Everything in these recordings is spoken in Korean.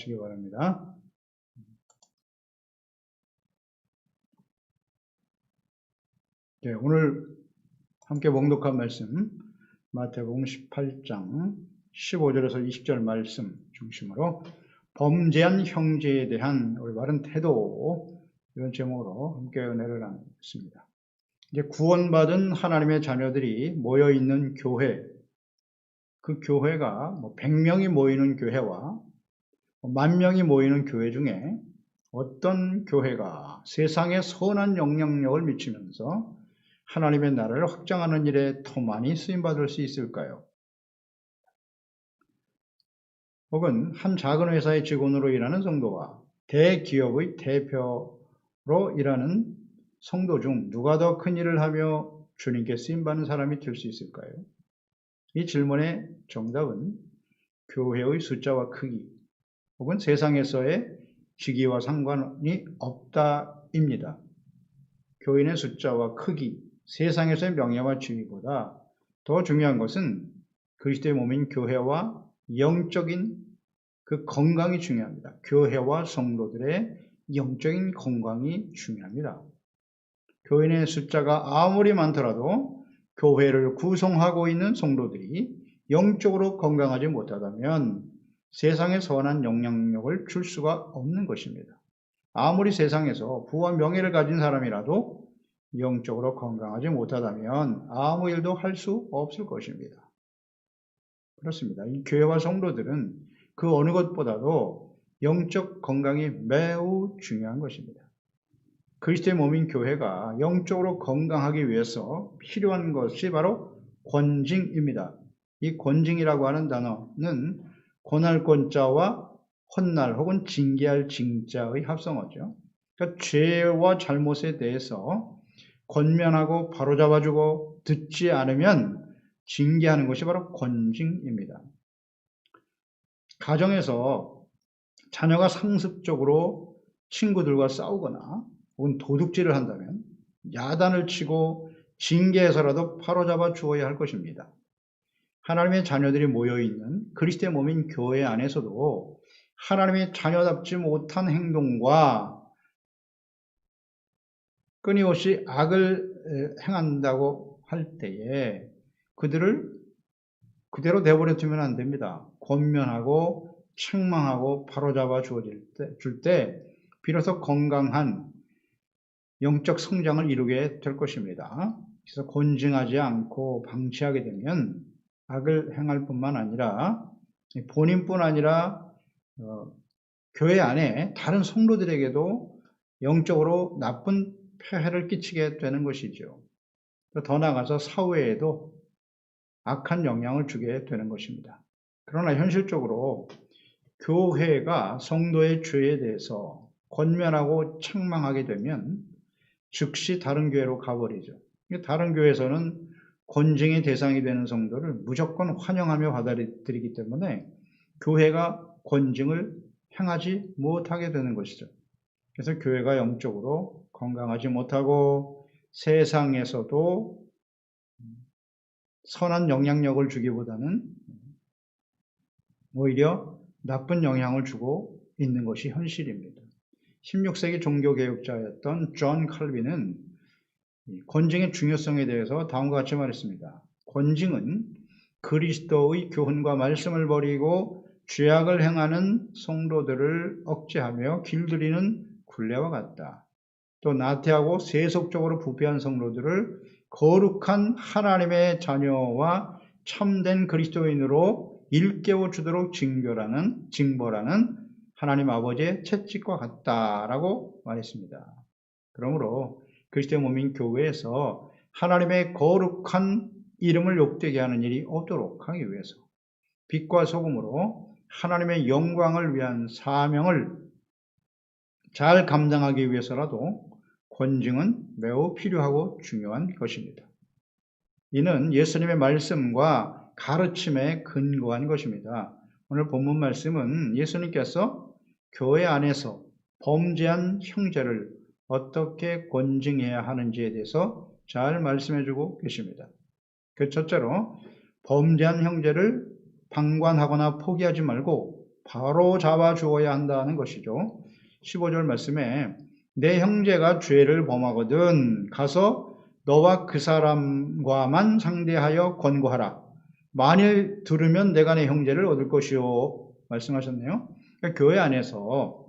시기 바랍니다. 네, 오늘 함께 봉독한 말씀 마태복음 18장 15절에서 20절 말씀 중심으로 범죄한 형제에 대한 올바른 태도, 이런 제목으로 함께 은혜를 나누겠습니다. 이제 구원받은 하나님의 자녀들이 모여있는 교회, 그 교회가 100명이 모이는 교회와 10,000명이 모이는 교회 중에 어떤 교회가 세상에 선한 영향력을 미치면서 하나님의 나라를 확장하는 일에 더 많이 쓰임받을 수 있을까요? 혹은 한 작은 회사의 직원으로 일하는 성도와 대기업의 대표로 일하는 성도 중 누가 더 큰 일을 하며 주님께 쓰임받는 사람이 될 수 있을까요? 이 질문의 정답은 교회의 숫자와 크기 혹은 세상에서의 직위와 상관이 없다입니다. 교인의 숫자와 크기, 세상에서의 명예와 지위보다 더 중요한 것은 그리스도의 몸인 교회와 영적인 그 건강이 중요합니다. 교회와 성도들의 영적인 건강이 중요합니다. 교인의 숫자가 아무리 많더라도 교회를 구성하고 있는 성도들이 영적으로 건강하지 못하다면 세상에 선한 영향력을 줄 수가 없는 것입니다. 아무리 세상에서 부와 명예를 가진 사람이라도 영적으로 건강하지 못하다면 아무 일도 할 수 없을 것입니다. 그렇습니다. 이 교회와 성도들은 그 어느 것보다도 영적 건강이 매우 중요한 것입니다. 그리스도의 몸인 교회가 영적으로 건강하기 위해서 필요한 것이 바로 권징입니다. 이 권징이라고 하는 단어는 권할 권자와 혼날 혹은 징계할 징자의 합성어죠. 그러니까 죄와 잘못에 대해서 권면하고 바로잡아주고 듣지 않으면 징계하는 것이 바로 권징입니다. 가정에서 자녀가 상습적으로 친구들과 싸우거나 혹은 도둑질을 한다면 야단을 치고 징계해서라도 바로잡아 주어야 할 것입니다. 하나님의 자녀들이 모여있는 그리스도의 몸인 교회 안에서도 하나님의 자녀답지 못한 행동과 끊임없이 악을 행한다고 할 때에 그들을 그대로 내버려 두면 안 됩니다. 권면하고 책망하고 바로잡아 줄 때 비로소 건강한 영적 성장을 이루게 될 것입니다. 그래서 권징하지 않고 방치하게 되면 악을 행할 뿐만 아니라 본인뿐 아니라 교회 안에 다른 성도들에게도 영적으로 나쁜 폐해를 끼치게 되는 것이죠. 더 나아가서 사회에도 악한 영향을 주게 되는 것입니다. 그러나 현실적으로 교회가 성도의 죄에 대해서 권면하고 책망하게 되면 즉시 다른 교회로 가버리죠. 다른 교회에서는 권징의 대상이 되는 성도를 무조건 환영하며 받아들이기 때문에 교회가 권징을 행하지 못하게 되는 것이죠. 그래서 교회가 영적으로 건강하지 못하고 세상에서도 선한 영향력을 주기보다는 오히려 나쁜 영향을 주고 있는 것이 현실입니다. 16세기 종교개혁자였던 존 칼빈은 권징의 중요성에 대해서 다음과 같이 말했습니다. 권징은 그리스도의 교훈과 말씀을 버리고 죄악을 행하는 성도들을 억제하며 길들이는 굴레와 같다. 또 나태하고 세속적으로 부패한 성도들을 거룩한 하나님의 자녀와 참된 그리스도인으로 일깨워 주도록 징벌하는 하나님 아버지의 채찍과 같다라고 말했습니다. 그러므로 그리스도의 몸인 교회에서 하나님의 거룩한 이름을 욕되게 하는 일이 없도록 하기 위해서 빛과 소금으로 하나님의 영광을 위한 사명을 잘 감당하기 위해서라도 권징은 매우 필요하고 중요한 것입니다. 이는 예수님의 말씀과 가르침에 근거한 것입니다. 오늘 본문 말씀은 예수님께서 교회 안에서 범죄한 형제를 어떻게 권징해야 하는지에 대해서 잘 말씀해주고 계십니다. 그 첫째로 범죄한 형제를 방관하거나 포기하지 말고 바로 잡아 주어야 한다는 것이죠. 15절 말씀에 내 형제가 죄를 범하거든 가서 너와 그 사람과만 상대하여 권고하라. 만일 들으면 내가 내 형제를 얻을 것이요 말씀하셨네요. 그러니까 교회 안에서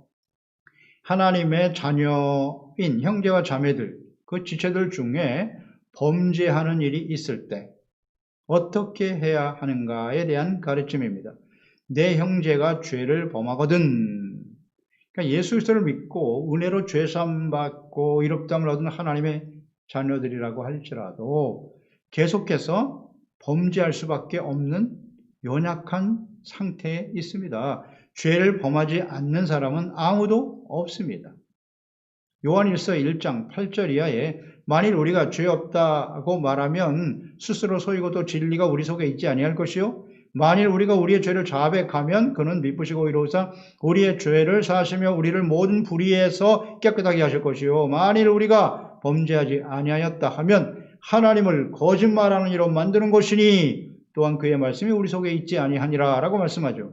하나님의 자녀인 형제와 자매들, 그 지체들 중에 범죄하는 일이 있을 때 어떻게 해야 하는가에 대한 가르침입니다. 내 형제가 죄를 범하거든. 그러니까 예수 그리스도를 믿고 은혜로 죄사함 받고 의롭다함을 얻은 하나님의 자녀들이라고 할지라도 계속해서 범죄할 수밖에 없는 연약한 상태에 있습니다. 죄를 범하지 않는 사람은 아무도 없습니다. 요한일서 1장 8절 이하에 만일 우리가 죄 없다고 말하면 스스로 속이고 또 진리가 우리 속에 있지 아니할 것이요 만일 우리가 우리의 죄를 자백하면 그는 미쁘시고 의로우사 우리의 죄를 사하시며 우리를 모든 불의에서 깨끗하게 하실 것이요 만일 우리가 범죄하지 아니하였다 하면 하나님을 거짓말하는 이로 만드는 것이니 또한 그의 말씀이 우리 속에 있지 아니하니라 라고 말씀하죠.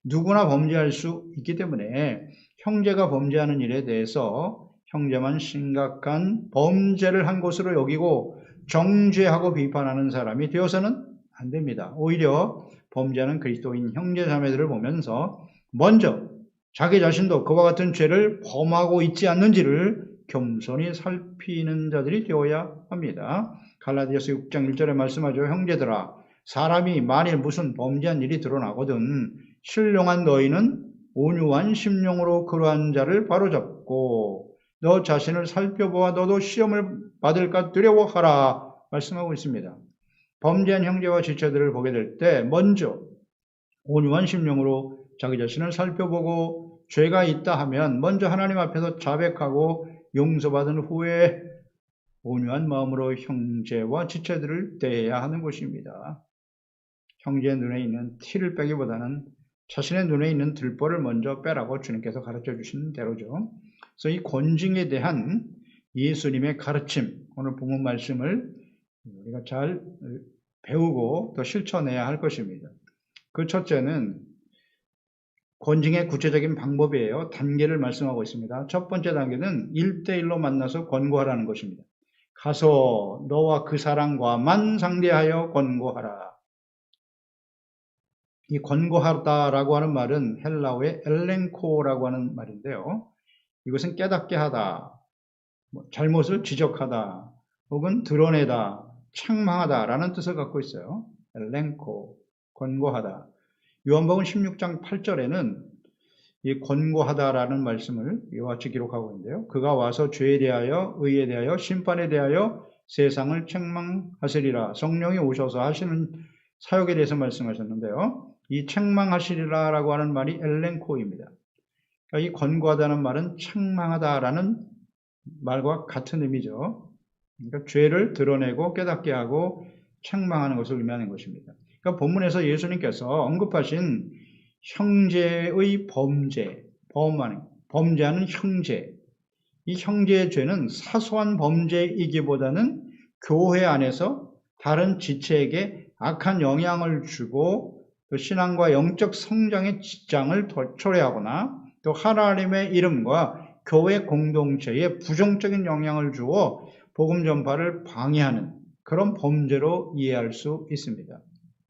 누구나 범죄할 수 있기 때문에 형제가 범죄하는 일에 대해서 형제만 심각한 범죄를 한 것으로 여기고 정죄하고 비판하는 사람이 되어서는 안 됩니다. 오히려 범죄하는 그리스도인 형제 자매들을 보면서 먼저 자기 자신도 그와 같은 죄를 범하고 있지 않는지를 겸손히 살피는 자들이 되어야 합니다. 갈라디아서 6장 1절에 말씀하죠. 형제들아 사람이 만일 무슨 범죄한 일이 드러나거든 신령한 너희는 온유한 심령으로 그러한 자를 바로잡고 너 자신을 살펴보아 너도 시험을 받을까 두려워하라 말씀하고 있습니다. 범죄한 형제와 지체들을 보게 될 때 먼저 온유한 심령으로 자기 자신을 살펴보고 죄가 있다 하면 먼저 하나님 앞에서 자백하고 용서받은 후에 온유한 마음으로 형제와 지체들을 대해야 하는 것입니다. 형제의 눈에 있는 티를 빼기보다는 자신의 눈에 있는 들보를 먼저 빼라고 주님께서 가르쳐 주신 대로죠. 그래서 이 권징에 대한 예수님의 가르침, 오늘 본문 말씀을 우리가 잘 배우고 또 실천해야 할 것입니다. 그 첫째는 권징의 구체적인 방법이에요. 단계를 말씀하고 있습니다. 첫 번째 단계는 1대1로 만나서 권고하라는 것입니다. 가서 너와 그 사람과만 상대하여 권고하라. 이 권고하다라고 하는 말은 헬라어의 엘렌코라고 하는 말인데요. 이것은 깨닫게 하다, 잘못을 지적하다, 혹은 드러내다, 책망하다라는 뜻을 갖고 있어요. 엘렌코, 권고하다. 요한복음 16장 8절에는 이 권고하다라는 말씀을 이와 같이 기록하고 있는데요. 그가 와서 죄에 대하여, 의에 대하여, 심판에 대하여 세상을 책망하시리라. 성령이 오셔서 하시는 사역에 대해서 말씀하셨는데요. 이 책망하시리라라고 하는 말이 엘렌코입니다. 그러니까 이 권고하다는 말은 책망하다라는 말과 같은 의미죠. 그러니까 죄를 드러내고 깨닫게 하고 책망하는 것을 의미하는 것입니다. 그러니까 본문에서 예수님께서 언급하신 형제의 범죄하는 형제, 이 형제의 죄는 사소한 범죄이기보다는 교회 안에서 다른 지체에게 악한 영향을 주고 또 신앙과 영적 성장의 지장을 초래하거나 또 하나님의 이름과 교회 공동체에 부정적인 영향을 주어 복음 전파를 방해하는 그런 범죄로 이해할 수 있습니다.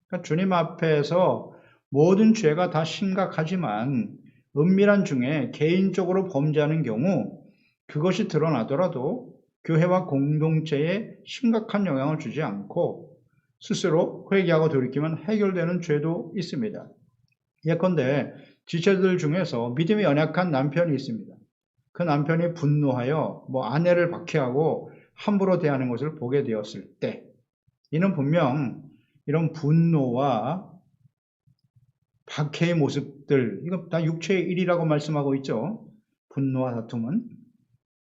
그러니까 주님 앞에서 모든 죄가 다 심각하지만 은밀한 중에 개인적으로 범죄하는 경우 그것이 드러나더라도 교회와 공동체에 심각한 영향을 주지 않고 스스로 회개하고 돌이키면 해결되는 죄도 있습니다. 예컨대 지체들 중에서 믿음이 연약한 남편이 있습니다. 그 남편이 분노하여 아내를 박해하고 함부로 대하는 것을 보게 되었을 때 이는 분명 이런 분노와 박해의 모습들, 이거 다 육체의 일이라고 말씀하고 있죠. 분노와 다툼은.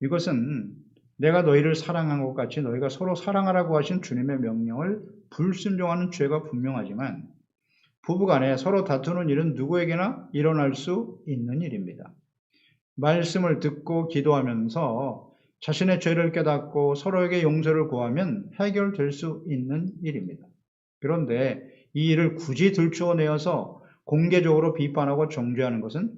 이것은 내가 너희를 사랑한 것 같이 너희가 서로 사랑하라고 하신 주님의 명령을 불순종하는 죄가 분명하지만 부부간에 서로 다투는 일은 누구에게나 일어날 수 있는 일입니다. 말씀을 듣고 기도하면서 자신의 죄를 깨닫고 서로에게 용서를 구하면 해결될 수 있는 일입니다. 그런데 이 일을 굳이 들추어내어서 공개적으로 비판하고 정죄하는 것은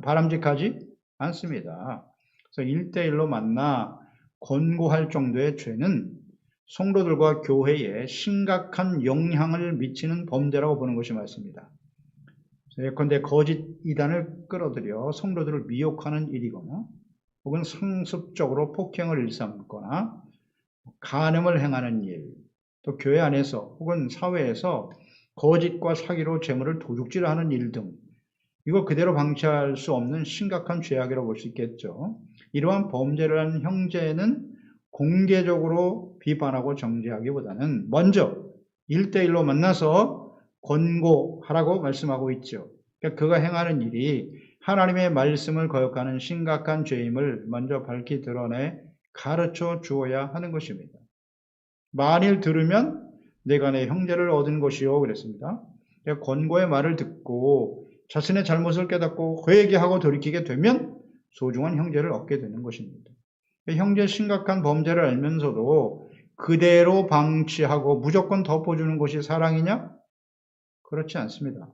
바람직하지 않습니다. 그래서 1대1로 만나 권고할 정도의 죄는 성도들과 교회에 심각한 영향을 미치는 범죄라고 보는 것이 맞습니다. 예컨대 거짓 이단을 끌어들여 성도들을 미혹하는 일이거나 혹은 상습적으로 폭행을 일삼거나 간음을 행하는 일, 또 교회 안에서 혹은 사회에서 거짓과 사기로 재물을 도둑질하는 일 등 이거 그대로 방치할 수 없는 심각한 죄악이라고 볼 수 있겠죠. 이러한 범죄를 한 형제는 공개적으로 비판하고 정죄하기보다는 먼저 1대1로 만나서 권고하라고 말씀하고 있죠. 그러니까 그가 행하는 일이 하나님의 말씀을 거역하는 심각한 죄임을 먼저 밝히 드러내 가르쳐 주어야 하는 것입니다. 만일 들으면 내가 내 형제를 얻은 것이요 그랬습니다. 그러니까 권고의 말을 듣고 자신의 잘못을 깨닫고 회개하고 돌이키게 되면 소중한 형제를 얻게 되는 것입니다. 형제 심각한 범죄를 알면서도 그대로 방치하고 무조건 덮어주는 것이 사랑이냐? 그렇지 않습니다.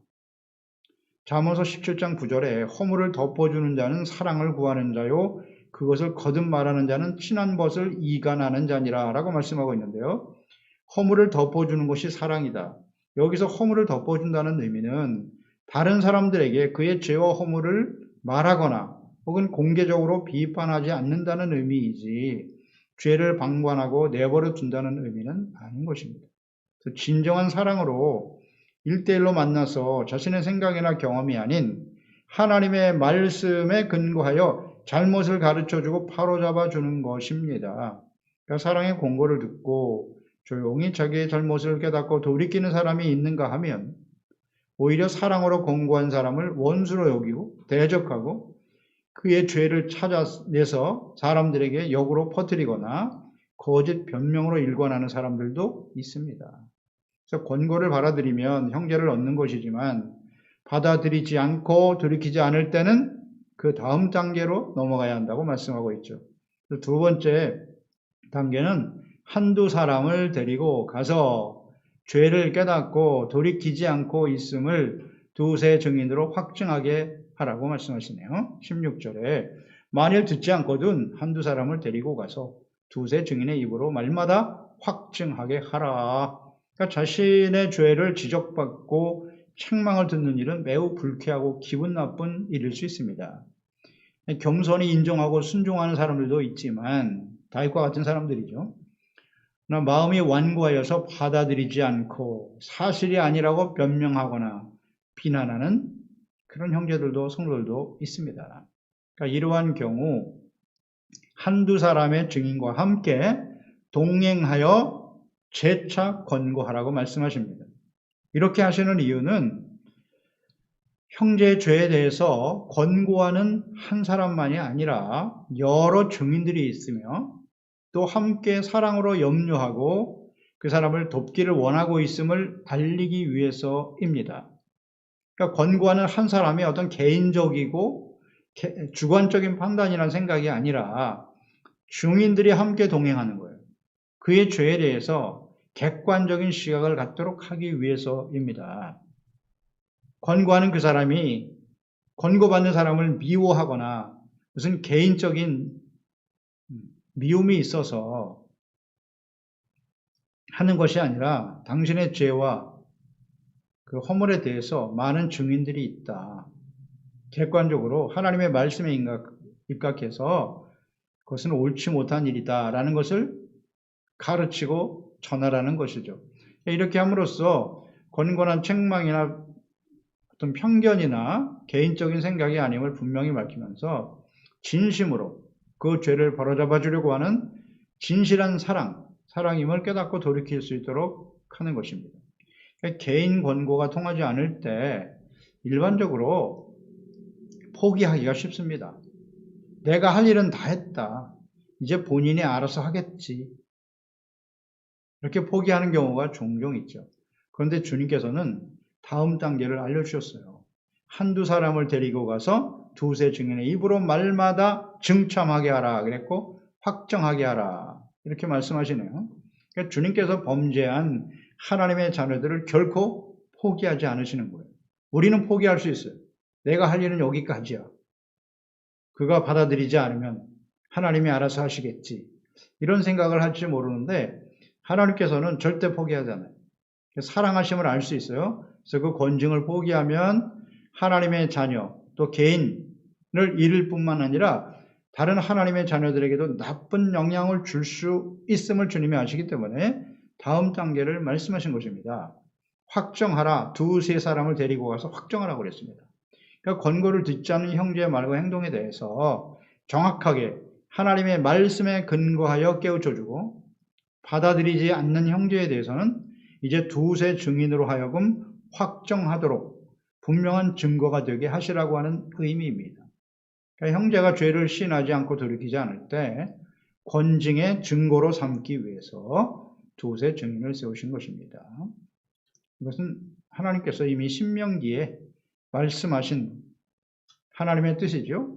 잠언서 17장 9절에 허물을 덮어주는 자는 사랑을 구하는 자요 그것을 거듭 말하는 자는 친한 것을 이간하는 자니라 라고 말씀하고 있는데요. 허물을 덮어주는 것이 사랑이다. 여기서 허물을 덮어준다는 의미는 다른 사람들에게 그의 죄와 허물을 말하거나 혹은 공개적으로 비판하지 않는다는 의미이지 죄를 방관하고 내버려 둔다는 의미는 아닌 것입니다. 진정한 사랑으로 1대1로 만나서 자신의 생각이나 경험이 아닌 하나님의 말씀에 근거하여 잘못을 가르쳐주고 바로잡아 주는 것입니다. 그러니까 사랑의 공고를 듣고 조용히 자기의 잘못을 깨닫고 돌이키는 사람이 있는가 하면 오히려 사랑으로 공고한 사람을 원수로 여기고 대적하고 그의 죄를 찾아내서 사람들에게 역으로 퍼뜨리거나 거짓 변명으로 일관하는 사람들도 있습니다. 그래서 권고를 받아들이면 형제를 얻는 것이지만 받아들이지 않고 돌이키지 않을 때는 그 다음 단계로 넘어가야 한다고 말씀하고 있죠. 두 번째 단계는 한두 사람을 데리고 가서 죄를 깨닫고 돌이키지 않고 있음을 두세 증인으로 확증하게 하라고 말씀하시네요. 16절에 만일 듣지 않거든 한두 사람을 데리고 가서 두세 증인의 입으로 말마다 확증하게 하라. 그러니까 자신의 죄를 지적받고 책망을 듣는 일은 매우 불쾌하고 기분 나쁜 일일 수 있습니다. 겸손히 인정하고 순종하는 사람들도 있지만 다윗과 같은 사람들이죠. 그러나 마음이 완고하여서 받아들이지 않고 사실이 아니라고 변명하거나 비난하는 그런 형제들도 성도들도 있습니다. 그러니까 이러한 경우 한두 사람의 증인과 함께 동행하여 재차 권고하라고 말씀하십니다. 이렇게 하시는 이유는 형제의 죄에 대해서 권고하는 한 사람만이 아니라 여러 증인들이 있으며 또 함께 사랑으로 염려하고 그 사람을 돕기를 원하고 있음을 알리기 위해서입니다. 그러니까 권고하는 한 사람이 어떤 개인적이고 주관적인 판단이라는 생각이 아니라 증인들이 함께 동행하는 거예요. 그의 죄에 대해서 객관적인 시각을 갖도록 하기 위해서입니다. 권고하는 그 사람이 권고받는 사람을 미워하거나 무슨 개인적인 미움이 있어서 하는 것이 아니라 당신의 죄와 그 허물에 대해서 많은 증인들이 있다. 객관적으로 하나님의 말씀에 입각해서 그것은 옳지 못한 일이다라는 것을 가르치고 전하라는 것이죠. 이렇게 함으로써 권고한 책망이나 어떤 편견이나 개인적인 생각이 아님을 분명히 밝히면서 진심으로 그 죄를 바로잡아 주려고 하는 진실한 사랑임을 깨닫고 돌이킬 수 있도록 하는 것입니다. 개인 권고가 통하지 않을 때 일반적으로 포기하기가 쉽습니다. 내가 할 일은 다 했다. 이제 본인이 알아서 하겠지. 이렇게 포기하는 경우가 종종 있죠. 그런데 주님께서는 다음 단계를 알려주셨어요. 한두 사람을 데리고 가서 두세 증인의 입으로 말마다 증참하게 하라 그랬고 확정하게 하라 이렇게 말씀하시네요. 그러니까 주님께서 범죄한 하나님의 자녀들을 결코 포기하지 않으시는 거예요. 우리는 포기할 수 있어요. 내가 할 일은 여기까지야. 그가 받아들이지 않으면 하나님이 알아서 하시겠지. 이런 생각을 할지 모르는데 하나님께서는 절대 포기하지 않아요. 사랑하심을 알 수 있어요. 그래서 그 권징을 포기하면 하나님의 자녀, 또 개인을 잃을 뿐만 아니라 다른 하나님의 자녀들에게도 나쁜 영향을 줄 수 있음을 주님이 아시기 때문에 다음 단계를 말씀하신 것입니다. 확정하라. 두세 사람을 데리고 가서 확정하라고 그랬습니다. 그러니까 권고를 듣지 않는 형제의 말과 행동에 대해서 정확하게 하나님의 말씀에 근거하여 깨우쳐주고 받아들이지 않는 형제에 대해서는 이제 두세 증인으로 하여금 확정하도록 분명한 증거가 되게 하시라고 하는 의미입니다. 그러니까 형제가 죄를 시인하지 않고 돌이키지 않을 때 권징의 증거로 삼기 위해서 두세 증인을 세우신 것입니다. 이것은 하나님께서 이미 신명기에 말씀하신 하나님의 뜻이죠.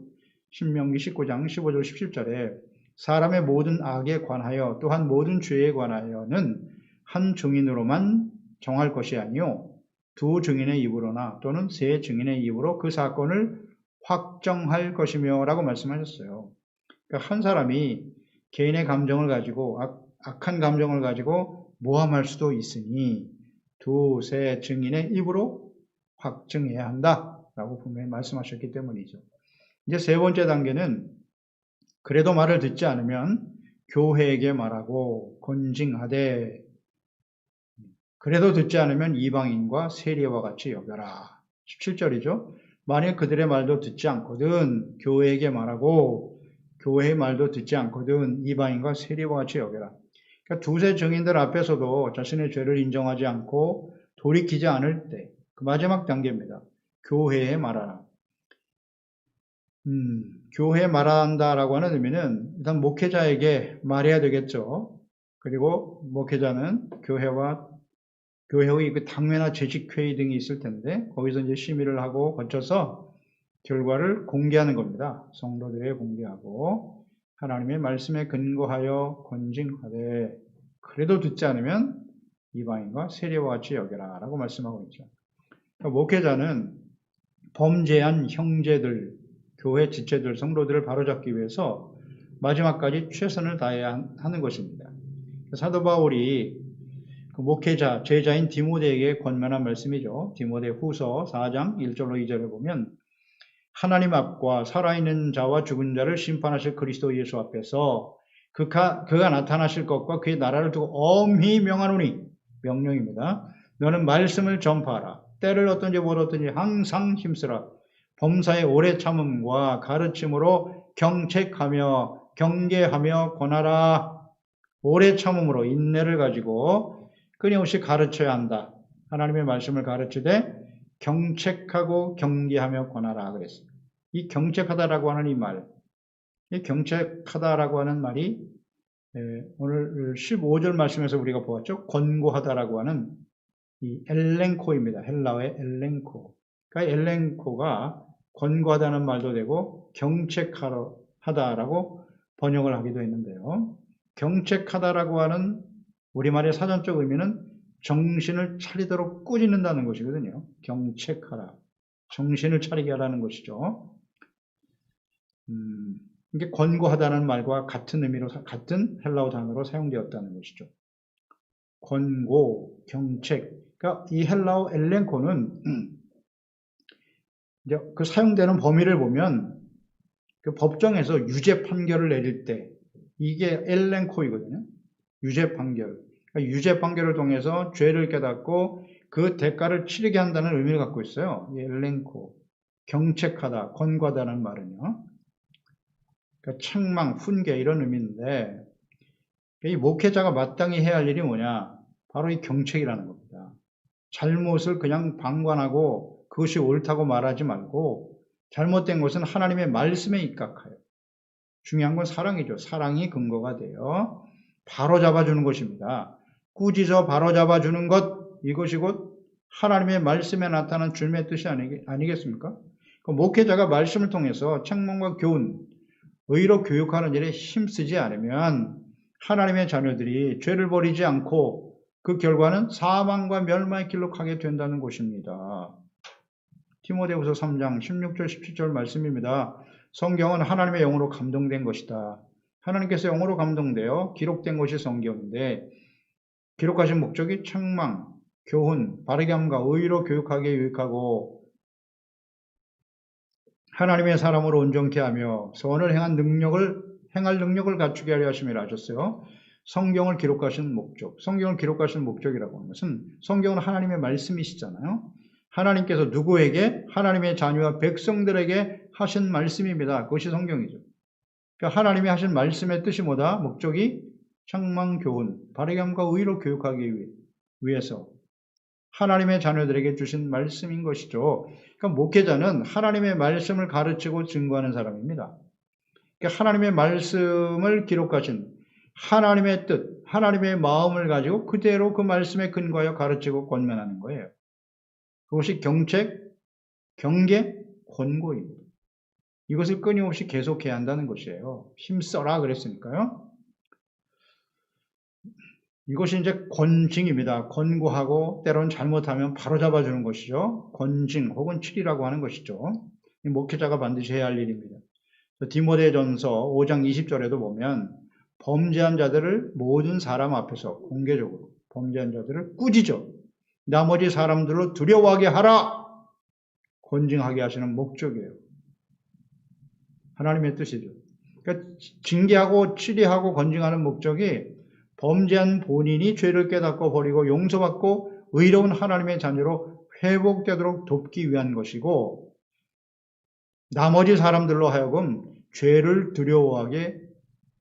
신명기 19장 15절 17절에 사람의 모든 악에 관하여 또한 모든 죄에 관하여는 한 증인으로만 정할 것이 아니요 두 증인의 입으로나 또는 세 증인의 입으로 그 사건을 확정할 것이며 라고 말씀하셨어요. 그러니까 한 사람이 개인의 감정을 가지고 악한 감정을 가지고 모함할 수도 있으니 두세 증인의 입으로 확증해야 한다라고 분명히 말씀하셨기 때문이죠. 이제 세 번째 단계는 그래도 말을 듣지 않으면 교회에게 말하고 권징하되 그래도 듣지 않으면 이방인과 세리와 같이 여겨라. 17절이죠. 만약 그들의 말도 듣지 않거든 교회에게 말하고 교회의 말도 듣지 않거든 이방인과 세리와 같이 여겨라. 그러니까 두세 증인들 앞에서도 자신의 죄를 인정하지 않고 돌이키지 않을 때 그 마지막 단계입니다. 교회에 말하라. 교회에 말한다라고 하는 의미는 일단 목회자에게 말해야 되겠죠. 그리고 목회자는 교회의 그 당회나 재직회의 등이 있을 텐데 거기서 이제 심의를 하고 거쳐서 결과를 공개하는 겁니다. 성도들에게 공개하고 하나님의 말씀에 근거하여 권징하되 그래도 듣지 않으면 이방인과 세리와 같이 여겨라 라고 말씀하고 있죠. 그러니까 목회자는 범죄한 형제들, 교회 지체들, 성도들을 바로잡기 위해서 마지막까지 최선을 다해야 하는 것입니다. 사도 바울이 그 목회자, 제자인 디모데에게 권면한 말씀이죠. 디모데 후서 4장 1절로 2절에 보면 하나님 앞과 살아있는 자와 죽은 자를 심판하실 그리스도 예수 앞에서 그가 나타나실 것과 그의 나라를 두고 엄히 명하노니 명령입니다. 너는 말씀을 전파하라. 때를 어떤지 못 어떤지 항상 힘쓰라. 범사의 오래 참음과 가르침으로 경책하며 경계하며 권하라. 오래 참음으로 인내를 가지고 끊임없이 가르쳐야 한다. 하나님의 말씀을 가르치되 경책하고 경계하며 권하라 그랬어요. 이 경책하다라고 하는 이 말, 이 경책하다라고 하는 말이 오늘 15절 말씀에서 우리가 보았죠. 권고하다라고 하는 이 엘렌코입니다. 헬라어의 엘렌코. 그러니까 엘렌코가 권고하다는 말도 되고 경책하다라고 번역을 하기도 했는데요. 경책하다라고 하는 우리말의 사전적 의미는 정신을 차리도록 꾸짖는다는 것이거든요. 경책하라. 정신을 차리게 하라는 것이죠. 이게 권고하다는 말과 같은 의미로, 같은 헬라어 단어로 사용되었다는 것이죠. 권고, 경책. 그러니까 이 헬라어 엘렌코는 이제 그 사용되는 범위를 보면 그 법정에서 유죄 판결을 내릴 때 이게 엘렌코이거든요. 유죄 판결. 그러니까 유죄 판결을 통해서 죄를 깨닫고 그 대가를 치르게 한다는 의미를 갖고 있어요. 이 엘렌코. 경책하다, 권고하다는 말은요. 그러니까 책망, 훈계 이런 의미인데 이 목회자가 마땅히 해야 할 일이 뭐냐? 바로 이 경책이라는 겁니다. 잘못을 그냥 방관하고 그것이 옳다고 말하지 말고 잘못된 것은 하나님의 말씀에 입각하여 중요한 건 사랑이죠. 사랑이 근거가 되어 바로잡아주는 것입니다. 꾸짖어 바로잡아주는 것 이것이 곧 하나님의 말씀에 나타난 주님의 뜻이 아니겠습니까? 그 목회자가 말씀을 통해서 책망과 교훈, 의로 교육하는 일에 힘쓰지 않으면 하나님의 자녀들이 죄를 버리지 않고 그 결과는 사망과 멸망의 길로 가게 된다는 것입니다. 디모데후서 3장 16절 17절 말씀입니다. 성경은 하나님의 영으로 감동된 것이다. 하나님께서 영으로 감동되어 기록된 것이 성경인데 기록하신 목적이 책망, 교훈, 바르게 함과 의로 교육하기에 유익하고 하나님의 사람으로 온전케 하며 선을 행할 능력을 갖추게 하려 하심이라 하셨어요. 성경을 기록하신 목적, 성경을 기록하신 목적이라고 하는 것은 성경은 하나님의 말씀이시잖아요. 하나님께서 누구에게? 하나님의 자녀와 백성들에게 하신 말씀입니다. 그것이 성경이죠. 그러니까 하나님이 하신 말씀의 뜻이 뭐다? 목적이 책망, 교훈, 바르게 함과 의로 교육하기 위해서 하나님의 자녀들에게 주신 말씀인 것이죠. 그러니까 목회자는 하나님의 말씀을 가르치고 증거하는 사람입니다. 그러니까 하나님의 말씀을 기록하신 하나님의 뜻, 하나님의 마음을 가지고 그대로 그 말씀에 근거하여 가르치고 권면하는 거예요. 그것이 경책, 경계, 권고입니다. 이것을 끊임없이 계속해야 한다는 것이에요. 힘써라 그랬으니까요. 이것이 이제 권징입니다. 권고하고 때로는 잘못하면 바로 잡아주는 것이죠. 권징 혹은 칠이라고 하는 것이죠. 목회자가 반드시 해야 할 일입니다. 디모데전서 5장 20절에도 보면 범죄한 자들을 모든 사람 앞에서 공개적으로 범죄한 자들을 꾸짖어 나머지 사람들로 두려워하게 하라. 권징하게 하시는 목적이에요. 하나님의 뜻이죠. 그러니까 징계하고 치리하고 권징하는 목적이 범죄한 본인이 죄를 깨닫고 버리고 용서받고 의로운 하나님의 자녀로 회복되도록 돕기 위한 것이고 나머지 사람들로 하여금 죄를 두려워하게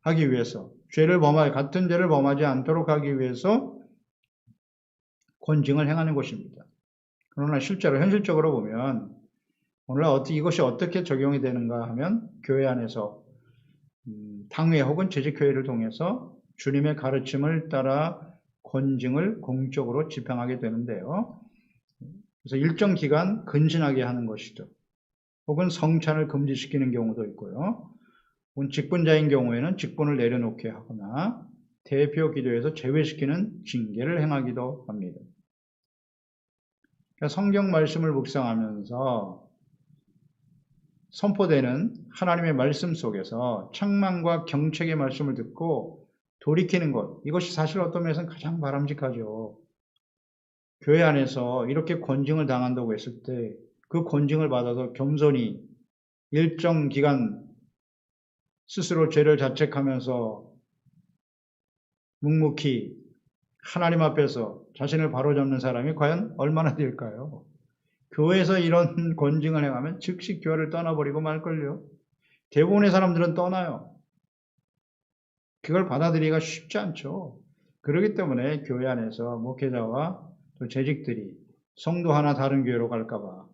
하기 위해서 같은 죄를 범하지 않도록 하기 위해서 권징을 행하는 것입니다. 그러나 실제로 현실적으로 보면 오늘날 이것이 어떻게 적용이 되는가 하면 교회 안에서 당회 혹은 재직교회를 통해서 주님의 가르침을 따라 권징을 공적으로 집행하게 되는데요. 그래서 일정 기간 근신하게 하는 것이죠. 혹은 성찬을 금지시키는 경우도 있고요. 혹은 직분자인 경우에는 직분을 내려놓게 하거나 대표 기도에서 제외시키는 징계를 행하기도 합니다. 그러니까 성경 말씀을 묵상하면서 선포되는 하나님의 말씀 속에서 책망과 경책의 말씀을 듣고 돌이키는 것, 이것이 사실 어떤 면에서는 가장 바람직하죠. 교회 안에서 이렇게 권징을 당한다고 했을 때 그 권징을 받아서 겸손히 일정 기간 스스로 죄를 자책하면서 묵묵히 하나님 앞에서 자신을 바로잡는 사람이 과연 얼마나 될까요? 교회에서 이런 권징을 행하면 즉시 교회를 떠나버리고 말걸요. 대부분의 사람들은 떠나요. 그걸 받아들이기가 쉽지 않죠. 그렇기 때문에 교회 안에서 목회자와 또 재직들이 성도 하나 다른 교회로 갈까봐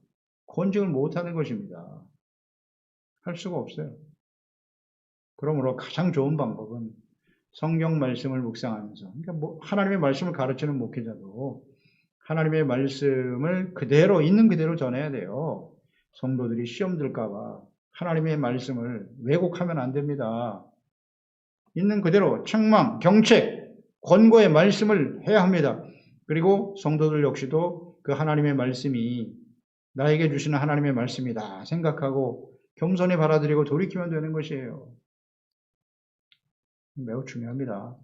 권징을 못하는 것입니다. 할 수가 없어요. 그러므로 가장 좋은 방법은 성경 말씀을 묵상하면서, 그러니까 하나님의 말씀을 가르치는 목회자도 하나님의 말씀을 그대로 있는 그대로 전해야 돼요. 성도들이 시험 들까봐 하나님의 말씀을 왜곡하면 안 됩니다. 있는 그대로 책망, 경책, 권고의 말씀을 해야 합니다. 그리고 성도들 역시도 그 하나님의 말씀이 나에게 주시는 하나님의 말씀이다 생각하고 겸손히 받아들이고 돌이키면 되는 것이에요. 매우 중요합니다.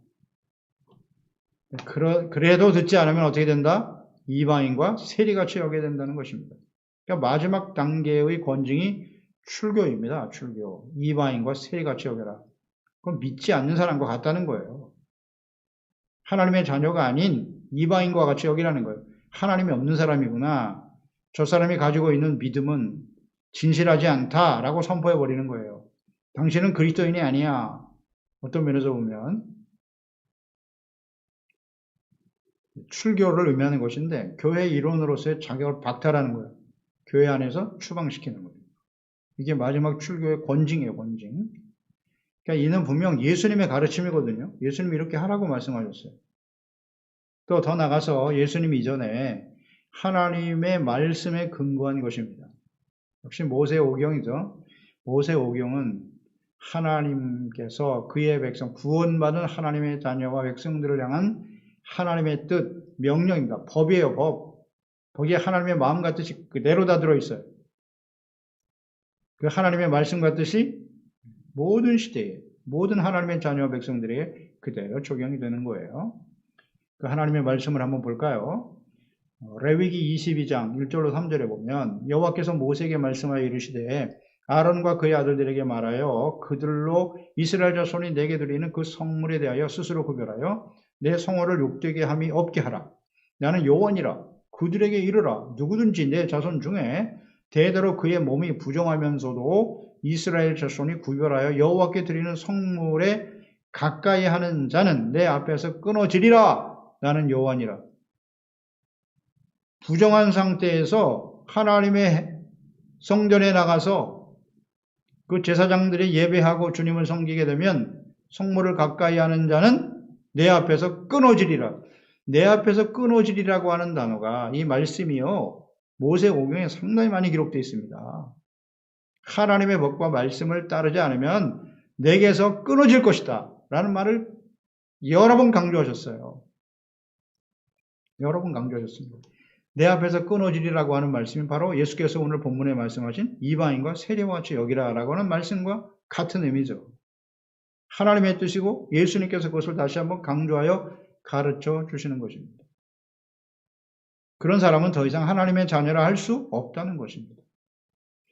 그래도 듣지 않으면 어떻게 된다? 이방인과 세리같이 여겨야 된다는 것입니다. 그러니까 마지막 단계의 권징이 출교입니다. 출교. 이방인과 세리같이 여겨라. 그건 믿지 않는 사람과 같다는 거예요. 하나님의 자녀가 아닌 이방인과 같이 여기라는 거예요. 하나님이 없는 사람이구나. 저 사람이 가지고 있는 믿음은 진실하지 않다라고 선포해버리는 거예요. 당신은 그리스도인이 아니야. 어떤 면에서 보면 출교를 의미하는 것인데 교회 일원으로서의 자격을 박탈하는 거예요. 교회 안에서 추방시키는 거예요. 이게 마지막 출교의 권징이에요. 권징. 그러니까 이는 분명 예수님의 가르침이거든요. 예수님이 이렇게 하라고 말씀하셨어요. 또 더 나가서 예수님 이전에 하나님의 말씀에 근거한 것입니다. 역시 모세오경이죠. 모세오경은 하나님께서 그의 백성, 구원받은 하나님의 자녀와 백성들을 향한 하나님의 뜻, 명령입니다. 법이에요, 법. 거기에 하나님의 마음과 뜻이 그대로 다 들어있어요. 그 하나님의 말씀과 뜻이 모든 시대에 모든 하나님의 자녀 백성들에게 그대로 적용이 되는 거예요. 그 하나님의 말씀을 한번 볼까요? 레위기 22장 1절로 3절에 보면 여호와께서 모세에게 말씀하여 이르시되 아론과 그의 아들들에게 말하여 그들로 이스라엘 자손이 내게 드리는 그 성물에 대하여 스스로 구별하여 내 성호를 욕되게 함이 없게 하라. 나는 여호와니라. 그들에게 이르라. 누구든지 내 자손 중에 대대로 그의 몸이 부정하면서도 이스라엘 자손이 구별하여 여호와께 드리는 성물에 가까이 하는 자는 내 앞에서 끊어지리라. 나는 여호와니라. 부정한 상태에서 하나님의 성전에 나가서 그 제사장들이 예배하고 주님을 섬기게 되면 성물을 가까이 하는 자는 내 앞에서 끊어지리라. 내 앞에서 끊어지리라고 하는 단어가 이 말씀이요 모세오경에 상당히 많이 기록되어 있습니다. 하나님의 법과 말씀을 따르지 않으면 내게서 끊어질 것이다 라는 말을 여러 번 강조하셨어요. 여러 번 강조하셨습니다. 내 앞에서 끊어지리라고 하는 말씀이 바로 예수께서 오늘 본문에 말씀하신 이방인과 세리와 같이 여기라 라고 하는 말씀과 같은 의미죠. 하나님의 뜻이고 예수님께서 그것을 다시 한번 강조하여 가르쳐 주시는 것입니다. 그런 사람은 더 이상 하나님의 자녀라 할 수 없다는 것입니다.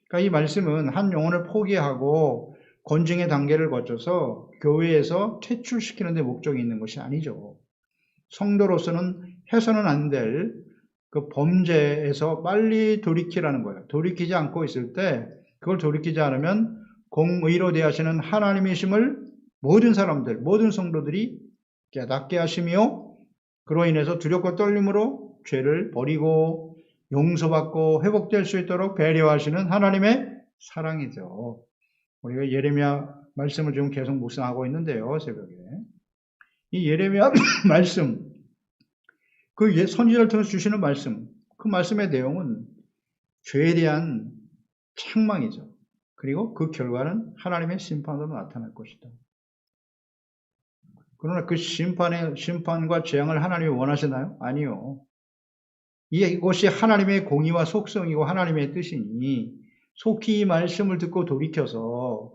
그러니까 이 말씀은 한 영혼을 포기하고 권징의 단계를 거쳐서 교회에서 퇴출시키는 데 목적이 있는 것이 아니죠. 성도로서는 해서는 안 될 그 범죄에서 빨리 돌이키라는 거예요. 돌이키지 않고 있을 때 그걸 돌이키지 않으면 공의로 대하시는 하나님이심을 모든 사람들, 모든 성도들이 깨닫게 하시며 그로 인해서 두렵고 떨림으로 죄를 버리고 용서받고 회복될 수 있도록 배려하시는 하나님의 사랑이죠. 우리가 예레미야 말씀을 지금 계속 묵상하고 있는데요. 새벽에. 이 예레미야 말씀, 그 선지자를 통해서 주시는 말씀, 그 말씀의 내용은 죄에 대한 책망이죠. 그리고 그 결과는 하나님의 심판으로 나타날 것이다. 그러나 그 심판과 재앙을 하나님이 원하시나요? 아니요. 이것이 하나님의 공의와 속성이고 하나님의 뜻이니 속히 이 말씀을 듣고 돌이켜서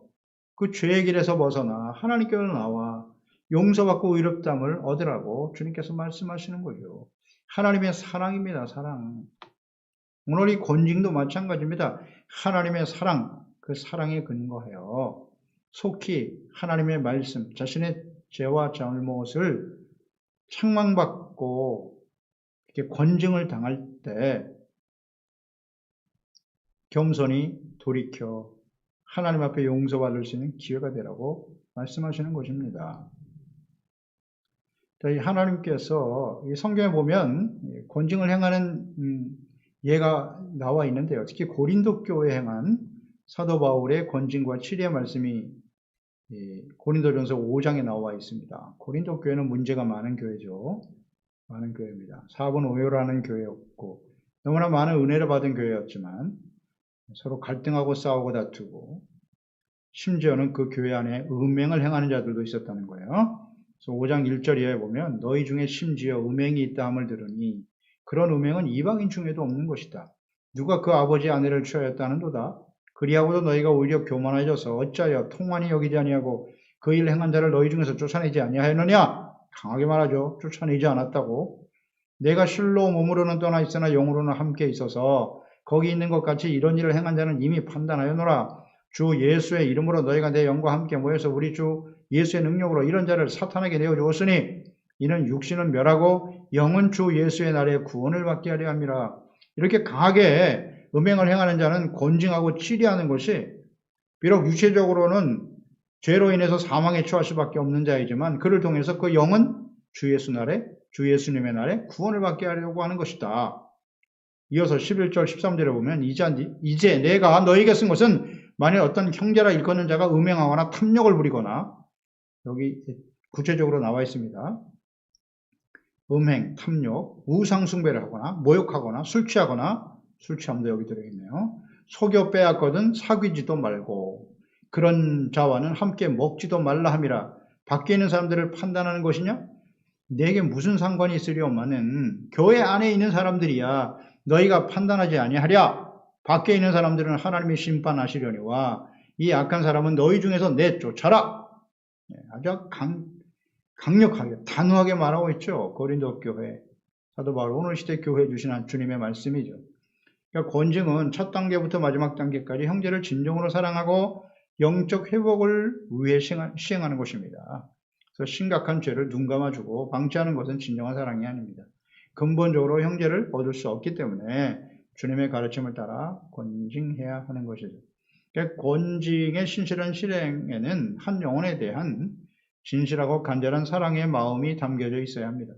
그 죄의 길에서 벗어나 하나님께로 나와 용서받고 의롭다함을 얻으라고 주님께서 말씀하시는 거죠. 하나님의 사랑입니다. 사랑. 오늘 이 권징도 마찬가지입니다. 하나님의 사랑, 그 사랑에 근거하여 속히 하나님의 말씀, 자신의 죄와 잘못을 책망받고 이렇게 권징을 당할 때 겸손히 돌이켜 하나님 앞에 용서받을 수 있는 기회가 되라고 말씀하시는 것입니다. 하나님께서 성경에 보면 권징을 행하는 예가 나와 있는데요. 특히 고린도 교회에 행한 사도 바울의 권징과 치리의 말씀이 고린도전서 5장에 나와 있습니다. 고린도 교회는 문제가 많은 교회죠. 많은 교회입니다. 사분 오요라는 교회였고 너무나 많은 은혜를 받은 교회였지만 서로 갈등하고 싸우고 다투고 심지어는 그 교회 안에 음행을 행하는 자들도 있었다는 거예요. 그래서 5장 1절 이하에 보면 너희 중에 심지어 음행이 있다 함을 들으니 그런 음행은 이방인 중에도 없는 것이다. 누가 그 아버지의 아내를 취하였다는도다. 그리하고도 너희가 오히려 교만해져서 어찌하여 통한이 여기지 아니하고 그 일 행한 자를 너희 중에서 쫓아내지 아니하였느냐? 강하게 말하죠. 쫓아내지 않았다고. 내가 실로 몸으로는 떠나 있으나 영으로는 함께 있어서 거기 있는 것 같이 이런 일을 행한 자는 이미 판단하였노라. 주 예수의 이름으로 너희가 내 영과 함께 모여서 우리 주 예수의 능력으로 이런 자를 사탄에게 내어주었으니 이는 육신은 멸하고 영은 주 예수의 날에 구원을 받게 하려 함이라. 이렇게 강하게 음행을 행하는 자는 권징하고 치리하는 것이 비록 육체적으로는 죄로 인해서 사망에 처할 수밖에 없는 자이지만 그를 통해서 그 영은 주 예수 날에 주 예수님의 날에 구원을 받게 하려고 하는 것이다. 이어서 11절 13절에 보면 이제 내가 너희에게 쓴 것은 만일 어떤 형제라 일컫는 자가 음행하거나 탐욕을 부리거나 여기 구체적으로 나와 있습니다. 음행, 탐욕, 우상숭배를 하거나 모욕하거나 술 취함도 여기 들어있네요. 속여 빼앗거든 사귀지도 말고 그런 자와는 함께 먹지도 말라 함이라. 밖에 있는 사람들을 판단하는 것이냐? 내게 무슨 상관이 있으려마는 교회 안에 있는 사람들이야 너희가 판단하지 아니하랴. 밖에 있는 사람들은 하나님이 심판하시려니와 이 악한 사람은 너희 중에서 내쫓아라. 아주 강력하게 단호하게 말하고 있죠. 고린도 교회. 사도 바울 오늘 시대 교회에 주신 주님의 말씀이죠. 그러니까 권징은 첫 단계부터 마지막 단계까지 형제를 진정으로 사랑하고 영적 회복을 위해 시행하는 것입니다. 그래서 심각한 죄를 눈 감아주고 방치하는 것은 진정한 사랑이 아닙니다. 근본적으로 형제를 얻을 수 없기 때문에 주님의 가르침을 따라 권징해야 하는 것이죠. 그러니까 권징의 신실한 실행에는 한 영혼에 대한 진실하고 간절한 사랑의 마음이 담겨져 있어야 합니다.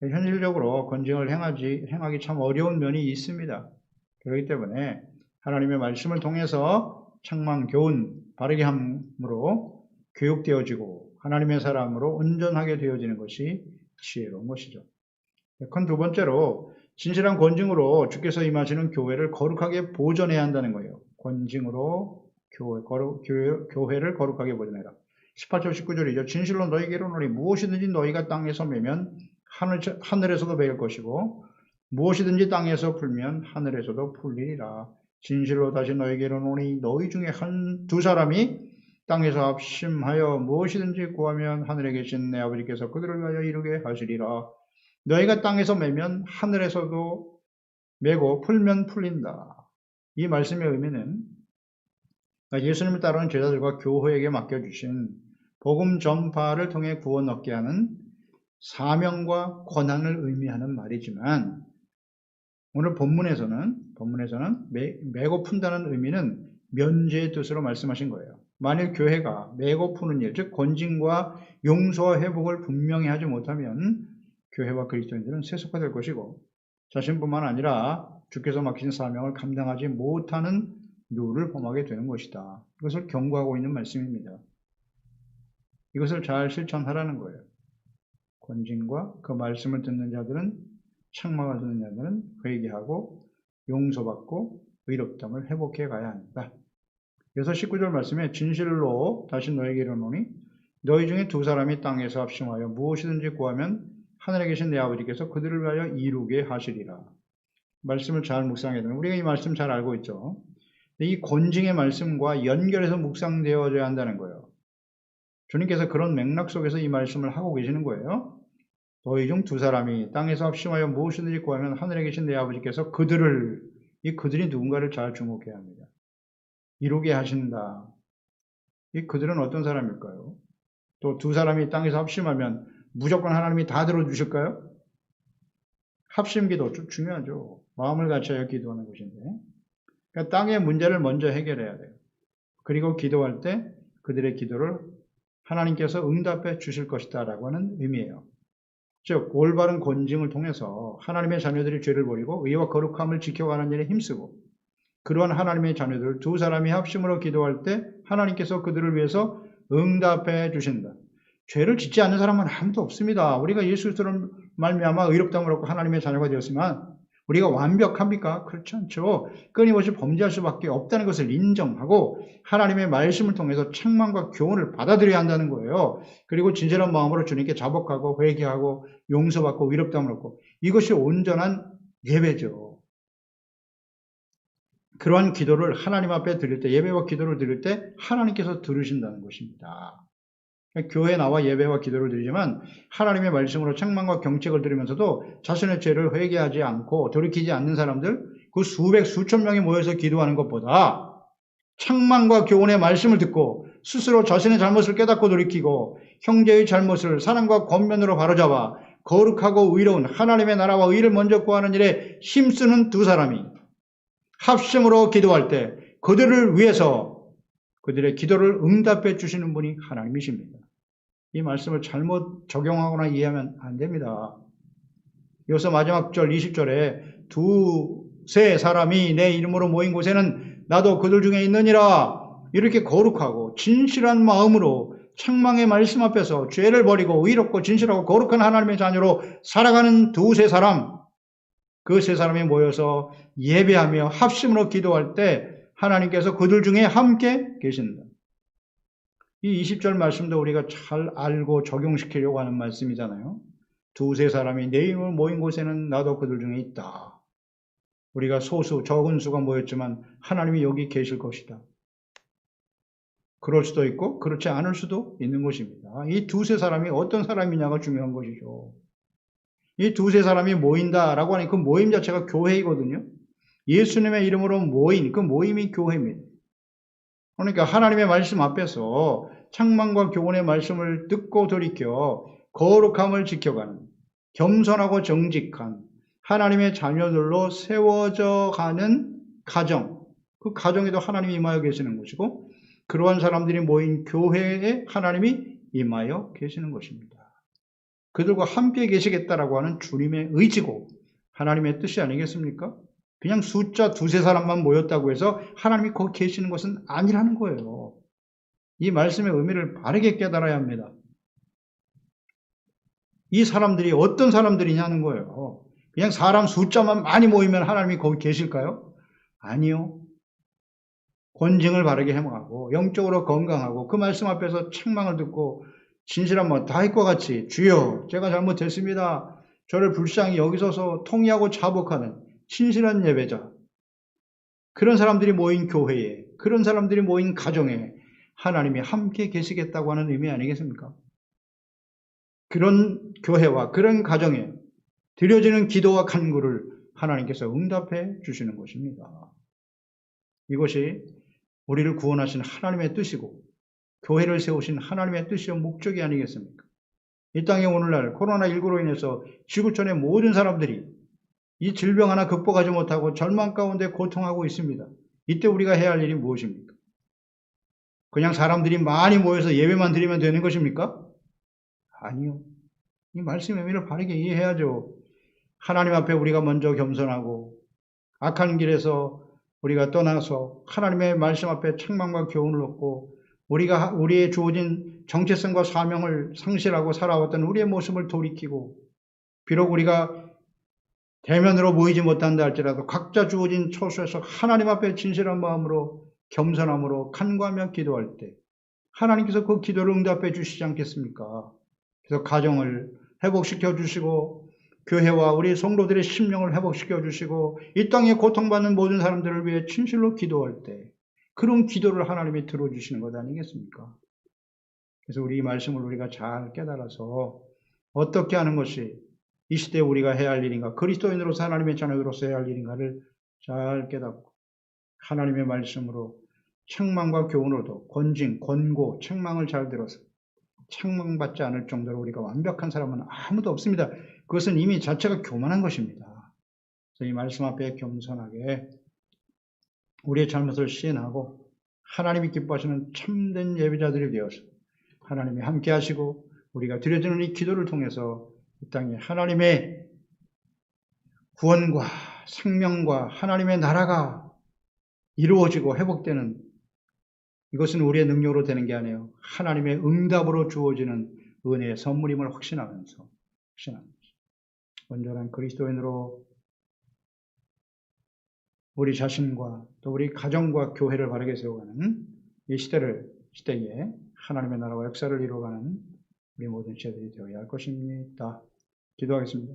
현실적으로 권징을 행하기 참 어려운 면이 있습니다. 그렇기 때문에 하나님의 말씀을 통해서 책망, 교훈, 바르게 함으로 교육되어지고 하나님의 사람으로 온전하게 되어지는 것이 지혜로운 것이죠. 그건 두 번째로 진실한 권징으로 주께서 임하시는 교회를 거룩하게 보존해야 한다는 거예요. 권징으로 교회를 거룩하게 보존해라. 18절 19절이죠. 진실로 너희에게 이르노니 무엇이든지 너희가 땅에서 매면 하늘에서도 매일 것이고 무엇이든지 땅에서 풀면 하늘에서도 풀리리라. 진실로 다시 너희에게 이르노니 너희 중에 두 사람이 땅에서 합심하여 무엇이든지 구하면 하늘에 계신 내 아버지께서 그들을 위하여 이루게 하시리라. 너희가 땅에서 매면 하늘에서도 매고 풀면 풀린다. 이 말씀의 의미는 예수님을 따르는 제자들과 교회에게 맡겨주신 복음 전파를 통해 구원 얻게 하는 사명과 권한을 의미하는 말이지만 오늘 본문에서는 매고 푼다는 의미는 면제의 뜻으로 말씀하신 거예요. 만일 교회가 매고 푸는 일, 즉 권징과 용서와 회복을 분명히 하지 못하면 교회와 그리스도인들은 세속화될 것이고 자신뿐만 아니라 주께서 맡기신 사명을 감당하지 못하는 룰을 범하게 되는 것이다. 이것을 경고하고 있는 말씀입니다. 이것을 잘 실천하라는 거예요. 권징과 그 말씀을 듣는 자들은 책망을 듣는 자들은 회개하고 용서받고 의롭다함을 회복해 가야 한다. 그래서 19절 말씀에 진실로 다시 너에게 이르노니 너희 중에 두 사람이 땅에서 합심하여 무엇이든지 구하면 하늘에 계신 내 아버지께서 그들을 위하여 이루게 하시리라. 말씀을 잘 묵상해야 되는 우리가 이 말씀 잘 알고 있죠. 이 권징의 말씀과 연결해서 묵상되어져야 한다는 거예요. 주님께서 그런 맥락 속에서 이 말씀을 하고 계시는 거예요. 너희 중 두 사람이 땅에서 합심하여 무엇이든지 구하면 하늘에 계신 내 아버지께서 이 그들이 누군가를 잘 주목해야 합니다. 이루게 하신다. 이 그들은 어떤 사람일까요? 또 두 사람이 땅에서 합심하면 무조건 하나님이 다 들어주실까요? 합심기도 좀 중요하죠. 마음을 같이하여 기도하는 것인데. 그러니까 땅의 문제를 먼저 해결해야 돼요. 그리고 기도할 때 그들의 기도를 하나님께서 응답해 주실 것이다 라고 하는 의미예요. 즉 올바른 권징을 통해서 하나님의 자녀들이 죄를 버리고 의와 거룩함을 지켜가는 일에 힘쓰고 그러한 하나님의 자녀들 두 사람이 합심으로 기도할 때 하나님께서 그들을 위해서 응답해 주신다. 죄를 짓지 않는 사람은 아무도 없습니다. 우리가 예수 그리스도를 말미암아 의롭다함을 얻고 하나님의 자녀가 되었지만 우리가 완벽합니까? 그렇지 않죠. 끊임없이 범죄할 수밖에 없다는 것을 인정하고 하나님의 말씀을 통해서 책망과 교훈을 받아들여야 한다는 거예요. 그리고 진실한 마음으로 주님께 자복하고 회개하고 용서받고 의롭다함을 얻고 이것이 온전한 예배죠. 그러한 기도를 하나님 앞에 드릴 때 예배와 기도를 드릴 때 하나님께서 들으신다는 것입니다. 교회에 나와 예배와 기도를 드리지만 하나님의 말씀으로 책망과 경책을 들으면서도 자신의 죄를 회개하지 않고 돌이키지 않는 사람들 그 수백 수천 명이 모여서 기도하는 것보다 책망과 교훈의 말씀을 듣고 스스로 자신의 잘못을 깨닫고 돌이키고 형제의 잘못을 사랑과 권면으로 바로잡아 거룩하고 의로운 하나님의 나라와 의를 먼저 구하는 일에 힘쓰는 두 사람이 합심으로 기도할 때 그들을 위해서 그들의 기도를 응답해 주시는 분이 하나님이십니다. 이 말씀을 잘못 적용하거나 이해하면 안 됩니다. 여기서 마지막 절 20절에 두세 사람이 내 이름으로 모인 곳에는 나도 그들 중에 있느니라 이렇게 거룩하고 진실한 마음으로 책망의 말씀 앞에서 죄를 버리고 의롭고 진실하고 거룩한 하나님의 자녀로 살아가는 두세 사람 그 세 사람이 모여서 예배하며 합심으로 기도할 때 하나님께서 그들 중에 함께 계신다. 이 20절 말씀도 우리가 잘 알고 적용시키려고 하는 말씀이잖아요. 두세 사람이 내 이름으로 모인 곳에는 나도 그들 중에 있다. 우리가 소수, 적은 수가 모였지만 하나님이 여기 계실 것이다. 그럴 수도 있고 그렇지 않을 수도 있는 것입니다. 이 두세 사람이 어떤 사람이냐가 중요한 것이죠. 이 두세 사람이 모인다라고 하니 그 모임 자체가 교회이거든요. 예수님의 이름으로 모인 그 모임이 교회입니다. 그러니까 하나님의 말씀 앞에서 책망과 교훈의 말씀을 듣고 돌이켜 거룩함을 지켜가는 겸손하고 정직한 하나님의 자녀들로 세워져 가는 가정, 그 가정에도 하나님이 임하여 계시는 것이고 그러한 사람들이 모인 교회에 하나님이 임하여 계시는 것입니다. 그들과 함께 계시겠다라고 하는 주님의 의지고 하나님의 뜻이 아니겠습니까? 그냥 숫자 두세 사람만 모였다고 해서 하나님이 거기 계시는 것은 아니라는 거예요. 이 말씀의 의미를 바르게 깨달아야 합니다. 이 사람들이 어떤 사람들이냐는 거예요. 그냥 사람 숫자만 많이 모이면 하나님이 거기 계실까요? 아니요. 권징을 바르게 행하고 영적으로 건강하고 그 말씀 앞에서 책망을 듣고 진실한 말 다윗과 같이 주여 제가 잘못했습니다. 저를 불쌍히 여기서서 통의하고 자복하는 신실한 예배자, 그런 사람들이 모인 교회에, 그런 사람들이 모인 가정에 하나님이 함께 계시겠다고 하는 의미 아니겠습니까? 그런 교회와 그런 가정에 드려지는 기도와 간구를 하나님께서 응답해 주시는 것입니다. 이것이 우리를 구원하신 하나님의 뜻이고 교회를 세우신 하나님의 뜻이요 목적이 아니겠습니까? 이 땅에 오늘날 코로나19로 인해서 지구촌의 모든 사람들이 이 질병 하나 극복하지 못하고 절망 가운데 고통하고 있습니다. 이때 우리가 해야 할 일이 무엇입니까? 그냥 사람들이 많이 모여서 예배만 드리면 되는 것입니까? 아니요. 이 말씀의 의미를 바르게 이해해야죠. 하나님 앞에 우리가 먼저 겸손하고 악한 길에서 우리가 떠나서 하나님의 말씀 앞에 책망과 교훈을 얻고 우리의 주어진 정체성과 사명을 상실하고 살아왔던 우리의 모습을 돌이키고 비록 우리가 대면으로 모이지 못한다 할지라도 각자 주어진 처소에서 하나님 앞에 진실한 마음으로 겸손함으로 간구하며 기도할 때 하나님께서 그 기도를 응답해 주시지 않겠습니까? 그래서 가정을 회복시켜 주시고 교회와 우리 성도들의 심령을 회복시켜 주시고 이 땅에 고통받는 모든 사람들을 위해 진실로 기도할 때 그런 기도를 하나님이 들어주시는 것 아니겠습니까? 그래서 우리 이 말씀을 우리가 잘 깨달아서 어떻게 하는 것이 이 시대에 우리가 해야 할 일인가, 그리스도인으로서 하나님의 자녀로서 해야 할 일인가를 잘 깨닫고 하나님의 말씀으로 책망과 교훈으로도 권징, 권고, 책망을 잘 들어서 책망받지 않을 정도로 우리가 완벽한 사람은 아무도 없습니다. 그것은 이미 자체가 교만한 것입니다. 그래서 이 말씀 앞에 겸손하게 우리의 잘못을 시인하고 하나님이 기뻐하시는 참된 예배자들이 되어서 하나님이 함께 하시고 우리가 드려지는 이 기도를 통해서 이 땅에 하나님의 구원과 생명과 하나님의 나라가 이루어지고 회복되는, 이것은 우리의 능력으로 되는 게 아니에요. 하나님의 응답으로 주어지는 은혜의 선물임을 확신하면서 온전한 그리스도인으로 우리 자신과 또 우리 가정과 교회를 바르게 세워가는 이 시대에 하나님의 나라와 역사를 이루어가는 우리 모든 시대들이 되어야 할 것입니다. 기도하겠습니다.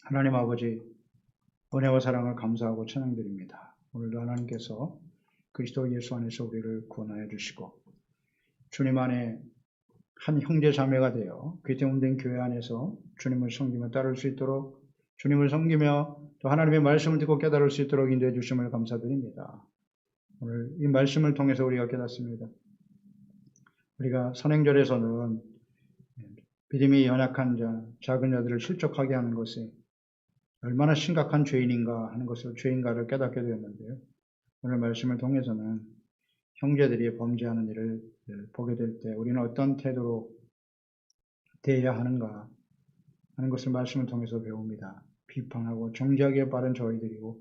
하나님 아버지, 은혜와 사랑을 감사하고 찬양드립니다. 오늘도 하나님께서 그리스도 예수 안에서 우리를 구원하여 주시고 주님 안에 한 형제 자매가 되어 귀태운된 교회 안에서 주님을 섬기며 따를 수 있도록, 주님을 섬기며 또 하나님의 말씀을 듣고 깨달을 수 있도록 인도해 주심을 감사드립니다. 오늘 이 말씀을 통해서 우리가 깨닫습니다. 우리가 선행절에서는 믿음이 연약한 자, 작은 자들을 실족하게 하는 것이 얼마나 심각한 죄인인가 하는 것을, 죄인가를 깨닫게 되었는데요. 오늘 말씀을 통해서는 형제들이 범죄하는 일을 보게 될 때 우리는 어떤 태도로 대해야 하는가 하는 것을 말씀을 통해서 배웁니다. 비판하고 정죄하기에 빠른 저희들이고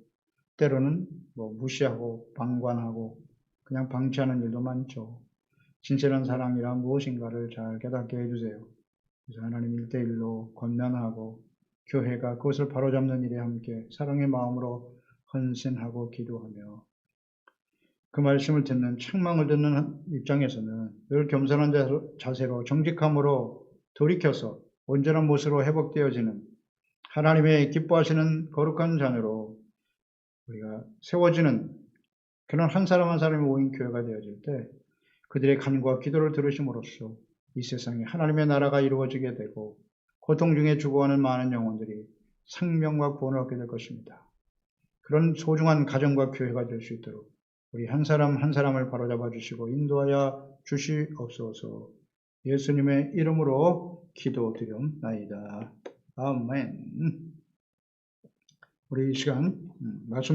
때로는 무시하고 방관하고 그냥 방치하는 일도 많죠. 진실한 사랑이란 무엇인가를 잘 깨닫게 해주세요. 그래서 하나님 1대1로 권면하고 교회가 그것을 바로잡는 일에 함께 사랑의 마음으로 헌신하고 기도하며 그 말씀을 듣는, 책망을 듣는 입장에서는 늘 겸손한 자세로 정직함으로 돌이켜서 온전한 모습으로 회복되어지는 하나님의 기뻐하시는 거룩한 자녀로 우리가 세워지는 그런 한 사람 한 사람이 모인 교회가 되어질 때 그들의 간구와 기도를 들으심으로써 이 세상에 하나님의 나라가 이루어지게 되고 고통 중에 죽어가는 많은 영혼들이 생명과 구원을 얻게 될 것입니다. 그런 소중한 가정과 교회가 될 수 있도록 우리 한 사람 한 사람을 바로잡아 주시고 인도하여 주시옵소서. 예수님의 이름으로 기도드렸나이다. 아멘. 우리 이 시간 말씀